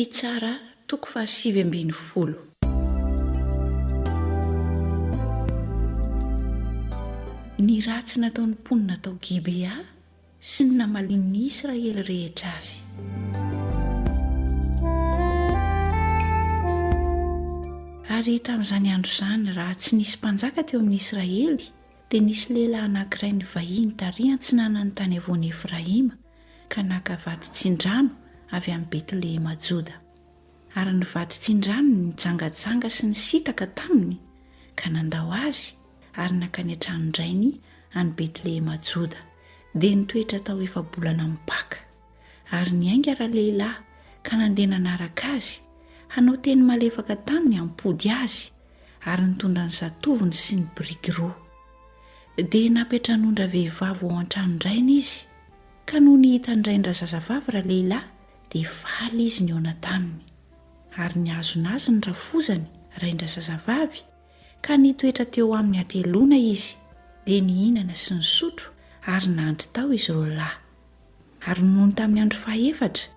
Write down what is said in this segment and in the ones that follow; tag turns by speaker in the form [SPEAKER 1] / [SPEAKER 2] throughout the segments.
[SPEAKER 1] Fitsara toko 7:10. Ny ratsy nataon'ny mponina tao Gibea sy ny namalin'ny Israely rehetra azy. Ary tamin'izany andro izany raha tsy nisy mpanjaka teo amin'ny Israely dia nisy lehilahy anankiray nivahiny tary antsinanany tany avoan'i Efraima ka naka vady tsin-drano avy amin'ny Betlehema Joda. Ary ny vady tsin-drano nijangajanga sy nisitaka taminy ka nandao azy ary nakany an-tranondrainy any Betlehema Joda dia nitoetra tao efa bolana mipaka. Ary niainga ra-lehilahy ka nandeha nanaraka azy hanao teny malefaka taminy hampody azy ary nitondra ny zatoviny sy ny biriky roa. Dia napetran'ondra vehivavy ao an-tranondrainy izy ka noho nihita ndraindra zazavavy ra-lehilahy dia faly izy ny ona taminy. Ary niazon'azy ny rafozany raindra zazavavy ka nitoetra teo amin'ny atelona izy dia nihinana sy nisotro ary nandry tao izy roa lahy. Ary nohony tamin'ny andro fahaefatra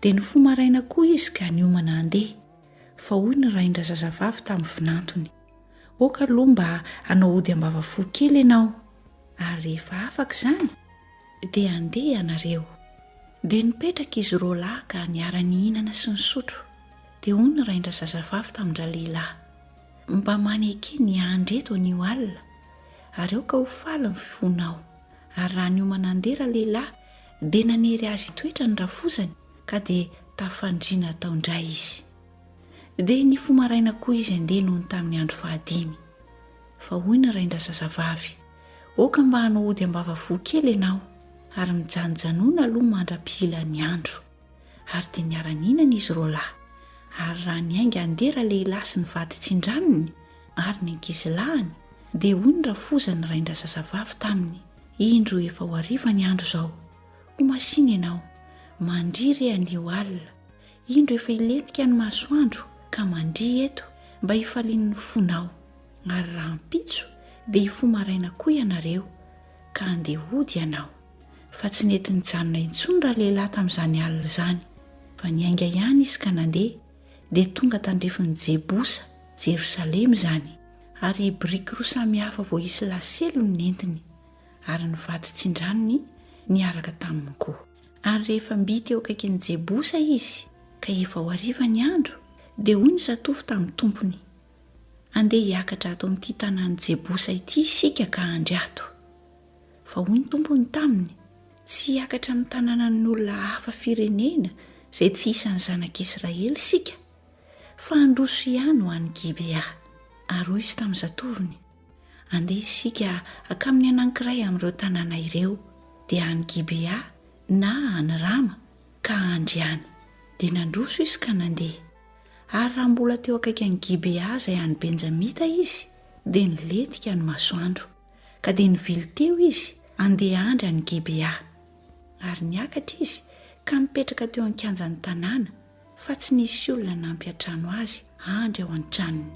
[SPEAKER 1] dia nifoha maraina koa izy ka niomana handeha fa hoy ny raindra zazavavy tamin'ny vinantony, oka aloha mba hanao ody ambavafo kely ianao, ary rehefa afaka izany dia handeha ianareo. Dia nipetraka izy roa lahy ka niara-nihinana sy nisotro. Dia hoy ny raindra zazavavy tamin-dra lehilahy, mba maneke ny andro eto ny alina ary aoka ho faly ny fifonao. Ary raha niomana handeha ra-lehilahy dia nanery azy toetra ny rafozany ka dia tafandriana tao indray izy. Dia nifoha maraina koa izy handeha nohony tamin'ny andro 15. Fa hoy ny raindra zazavavy, oka mba hanao ody ambavafo kely ianao ary mijanojanoana aloha mandra-pila ny andro. Ary dia niara-nihinana izy roa lahy. Ary raha niainga handeha ra-lehilahy sy ny vady tsin-dranony ary ny ankizilahiny dia hoy ny rafozany raindra zazavavy taminy, indro efa ho hariva ny andro izao, ho masina ianao, mandry re anio alina, indro efa hilentika ny masoandro ka mandry eto mba hifalian'ny fonao. Ary raha mpitso dia hifoha maraina koa ianareo ka andeha hody ianao. Fa tsy nety nijanona intsony ra-lehilahy tamin'izany alina izany, fa niainga ihany izy ka nandeha dia tonga tandrefin'ny Jebosa, Jerosalema izany. Ary biriky roa samihafa vao isy laselo ny nentiny ary ny vady tsin-dranony niaraka taminy koa. Ary rehefa mbity eo akaikin'ny Jebosa izy ka efa ho hariva ny andro dia hoy ny zatovy tamin'ny tompony, andeha hiakatra ato amin'ity tanàny Jebosa ity isika ka andry ato. Fa hoy ny tompony taminy, tsy hiakatra amin'ny tanànan'ny olona hafa firenena izay tsy isan'ny zanak'Israely isika, fa androso ihany ho an'ny Gibea. Ary hoy izy tamin'ny zatoviny, andeha isika akamin'ny anankiray amin'ireo tanàna ireo dia any Gibea na any Rama ka andry any. Dia nandroso izy ka nandeha. Ary raha mbola teo akaiky any Gibea izay any Benjamita izy dia niletika ny masoandro ka dia nivily teo izy andeha andry any Gibea. Ary niakatra izy ka mipetraka teo an-kianjan'ny tanàna fa tsy nisy olona nampy an-trano azy andry ao an-tranony.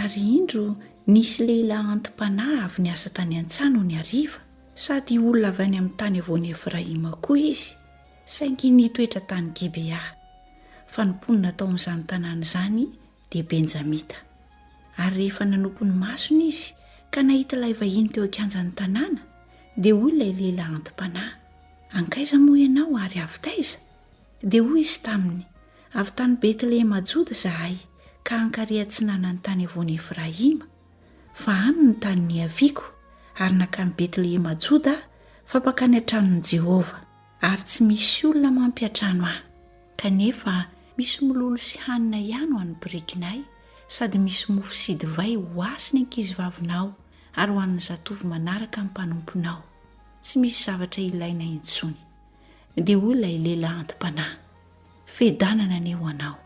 [SPEAKER 1] Ary indro nisy lehilahy antim-panahy avy niasa tany an-tsano ny hariva, sady olona avy any amin'ny tany avoan'i Efraima koa izy, saingy nitoetra tany Gibea. Fa ny mponina tao amin'izany tanàna izany dia Benjamita. Ary rehefa nanompo ny masony izy ka nahita ilay vahiny teo an-kianjan'ny tanàna dia hoy ilay lehilahy antim-panahy, ankaiza moa ianao ary avy taiza? Dia hoy izy taminy, avy tany Betlehema Joda zahay ka hankary antsinanany tany avoan'i Efraima, fa any ny tany niaviako ary nakany Betlehema Joda fa pakany an-tranon'i Jehova, ary tsy misy olona mampy an-trano ahy. Kanefa misy mololo sy hanina ihany ho an'ny birikinay, sady misy mofo sy divay ho asy ny ankizivavinao ary ho an'ny zatovy manaraka amin'ny mpanomponao. Tsy misy zavatra ilaina intsony. Dia hoy ilay lehilahy antim-panahy, fedanana aneo anao,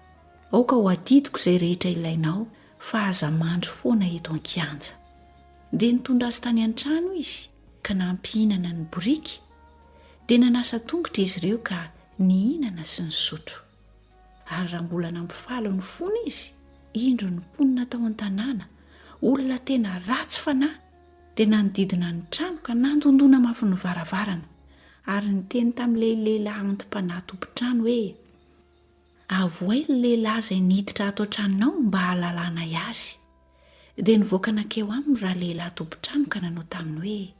[SPEAKER 1] aoka ho adidiko izay rehetra ilainao fa aza mandry foana eto an-kianja. Dia nitondra azy tany an-trano izy ka nampihinana ny biriky. Dia nanasa tongotra izy ireo ka nihinana sy nisotro. Ary raha mbola nampifaly ny fony izy, indro ny mponina tao an-tanàna, olona tena ratsy fanahy, dia nanodidina ny trano ka nandondona mafy ny varavarana ary niteny tamin'ilay lehilahy antom-panahy tompontrano hoe avoay ny lehilahy izay niditra ato an-tranonao mba hahalalana azy. Dia nivoaka nankeo aminy raha lehilahy tompontrano ka nanao taminy hoe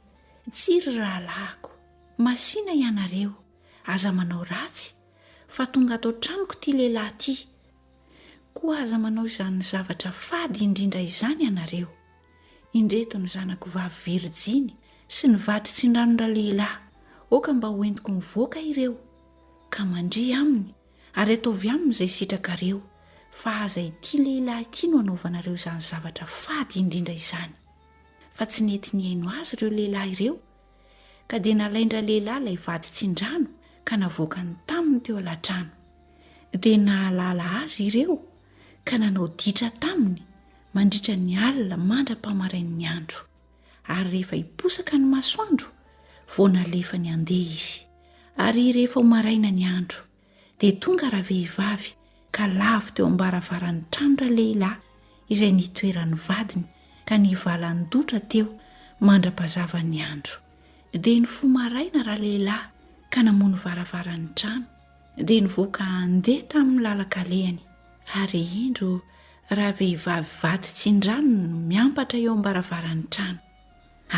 [SPEAKER 1] tsiry rahalahiko, masina ianareo, aza manao ratsy fa tonga ato an-tranoko ity lehilahy ity, koa aza manao izany zavatra fady indrindra izany ianareo. Indreto ny zanako vavy Virjiny sy ny vady tsindrano lehilahy, oka mba hoentiko mivoaka ireo ka mandry aminy, ary ataovy aminy izay sitrakareo, fa aza ity lehilahy ity no anaovanareo izany zavatra fady indrindra izany. Fa tsy nety niaino azy ireo lehilahy ireo, ka dia nalaindra lehilahy ilay vady tsindrano ka navoaka ny taminy teo alatrano. Dia nahalala azy ireo ka nanao ditra taminy mandritra ny alina mandra-pamarain'ny andro, ary rehefa hiposaka ny masoandro vao nalefa ny andeha izy. Ary rehefa ho maraina ny andro dia tonga rahavehivavy ka lavo teo am-baravaran'ny trano lehilahy izay nitoeran'ny vadiny ka nivalan'ny dotra teo mandra-pazava ny andro. Dia nifoha maraina lehilahy ka namono varavaran'ny trano dia nivoaka andeha tamin'ny lalan-kalehany, ary indro rahavehivavy vady tsindrano no miampatra eo am-baravaran'ny trano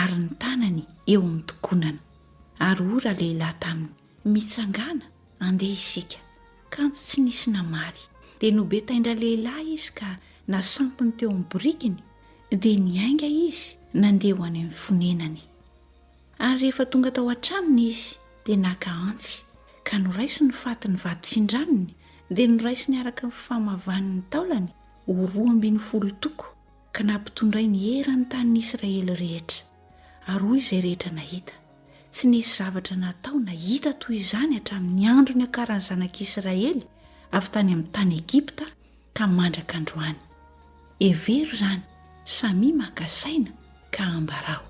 [SPEAKER 1] ary ny tanany eo amin'ny tokonana. Ary ora lehilahy taminy mitsangana andeha isika, kanto tsy nisy namaly. Dia nobetaindra lehilahy izy ka nasampiny teo amin'ny borikiny, dia niainga izy nandeha ho any amin'ny fonenany. Ary rehefa tonga tao an-tranony izy dia naka antsy ka noraisy ny fatin'ny vady tsindranony, dia noraisy niaraka ny famavany taolany ho 12 toko ka nampitondray ny heran'ny tanin'ny Israely rehetra. Ary hoy izay rehetra nahita, tsy nisy zavatra natao na hita toy izany hatramin'ny andro ny akaran'ny zanak'Israely avy tany amin'ny tany Egipta ka mandraka androany. Evero izany, samy maka saina ka ambarao.